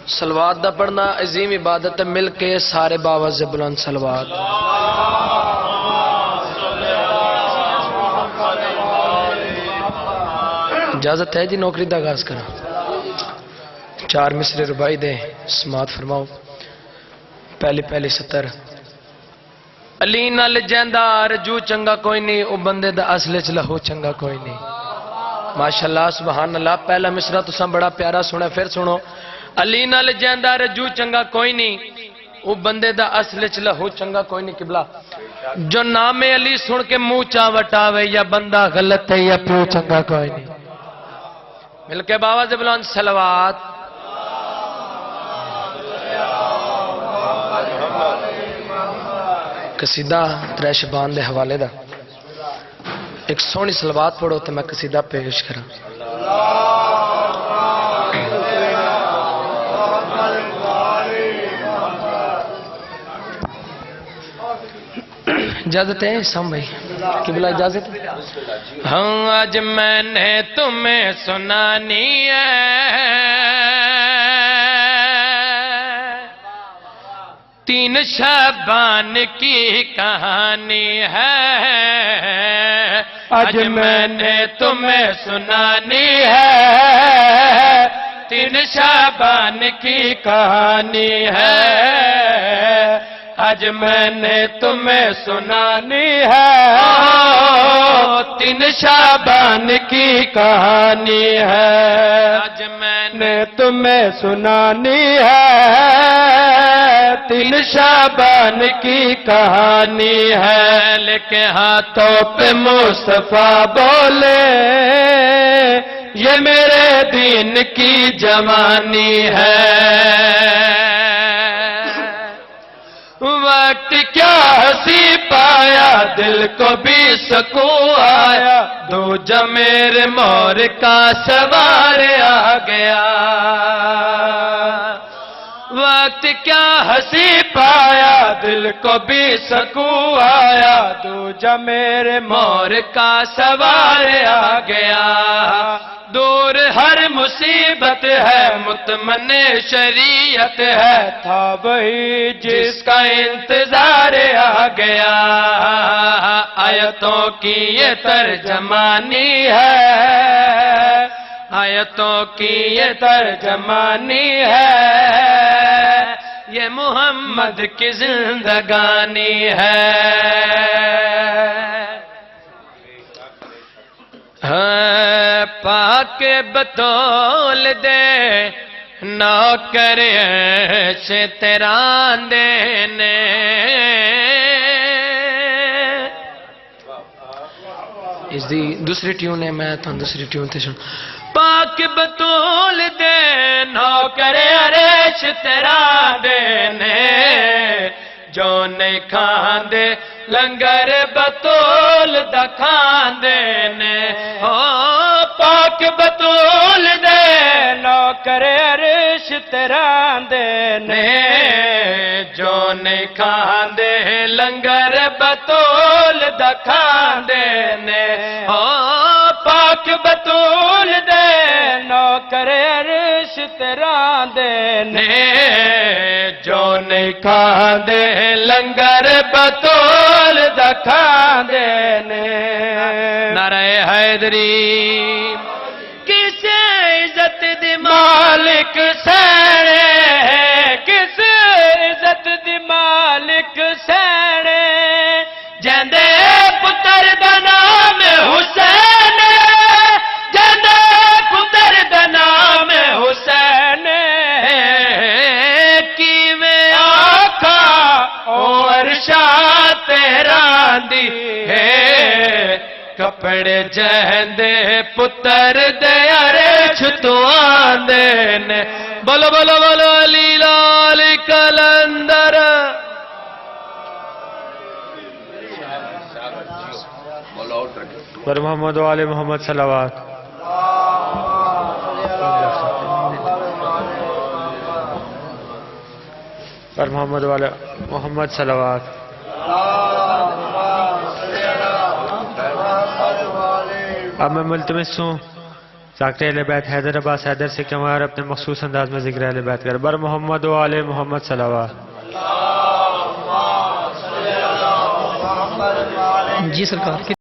صلوات دا پڑھنا عظیم عبادت ہے، مل کے سارے باواز بلند صلوات۔ اجازت ہے جی نوکری دا آغاز کرا، 4 مصرے ربائی دے سماعت فرماؤ۔ پہلی سطر، علی نال جیندا رجو چنگا کوئی نہیں، او بندے دا اصل چ لہو چنگا کوئی نہیں۔ ماشاءاللہ سبحان اللہ، پہلا مصرع تساں بڑا پیارا سنا، پھر سنو۔ علی نال جیندا رجو چنگا کوئی نہیں، او بندے دا اصل چ لہو چنگا کوئی نہیں۔ قبلہ جو نام علی سن کے منہ چا وٹاوے، یا بندہ غلط ہے یا پیو چنگا کوئی نہیں۔ مل کے باواز بلند صلوات۔ قصیدہ ترے شبان دے حوالے دا ایک سونی صلوات پڑھو تے میں قصیدہ پیش کراں۔ اجازت ہے سام بھائی؟ قبلہ اجازت؟ ہاں آج میں نے تمہیں سنانی ہے تین شبان کی کہانی ہے، آج میں نے تمہیں سنانی ہے تین شبان کی کہانی ہے، آج میں نے تمہیں سنانی ہے تین شعبان کی کہانی ہے، آج میں نے تمہیں سنانی ہے تین شعبان کی کہانی ہے، لے کے ہاتھوں پہ مصطفیٰ بولے یہ میرے دین کی جوانی ہے، وقت کیا ہنسی پایا دل کو بھی سکون آیا، دو جمیر مور کا سوار آ گیا، وقت کیا ہنسی پایا دل کو بھی سکون آیا، دو جمیر مور کا سوار آ گیا، دور ہر مصیبت ہے مطمئن شریعت ہے، تھا وہی جس کا انتظار آ گیا، آیتوں کی یہ ترجمانی ہے، آیتوں کی یہ ترجمانی ہے، یہ محمد کی زندگانی ہے، پاک بطول دے نوکر عرش تیرا دینے، اس دی دوسری ٹیون ہے، میں تو دوسری ٹیون تے سن۔ پاک بطول دے نوکر عرش تیرا دینے، جو نہیں کھاندے لنگر بطول دا کھاندے نے، پاک بطول دے نوکر عرش تیرا دینے، جو نہیں کھاندے لنگر بطول دا کھاندے نے، پاک بطول دے نوکر عرش تیرا دینے، جو نہیں کھاندے لنگر بطول دا کھاندے نے، نعرہ حیدری کس عزت دی مالک سینے، کس عزت دی مالک سینے، جیندے پتر دا نام حسین، جیندے پتر دا نام حسین، کیویں آقا او عرشا تیرا دی ہے، کپڑے جہندے پتر دے عرش تو آندے نے، بولو بولو بولو علی لال کلندر، پر محمد و آل محمد صلوات، پر محمد و آل محمد صلوات۔ اب میں ملتمس ہوں ذاکر اہل بیت حیدر عباس حیدر سے کمار اپنے مخصوص انداز میں ذکر اہل بیت کر بر محمد و آل محمد صلوات. جی سرکار.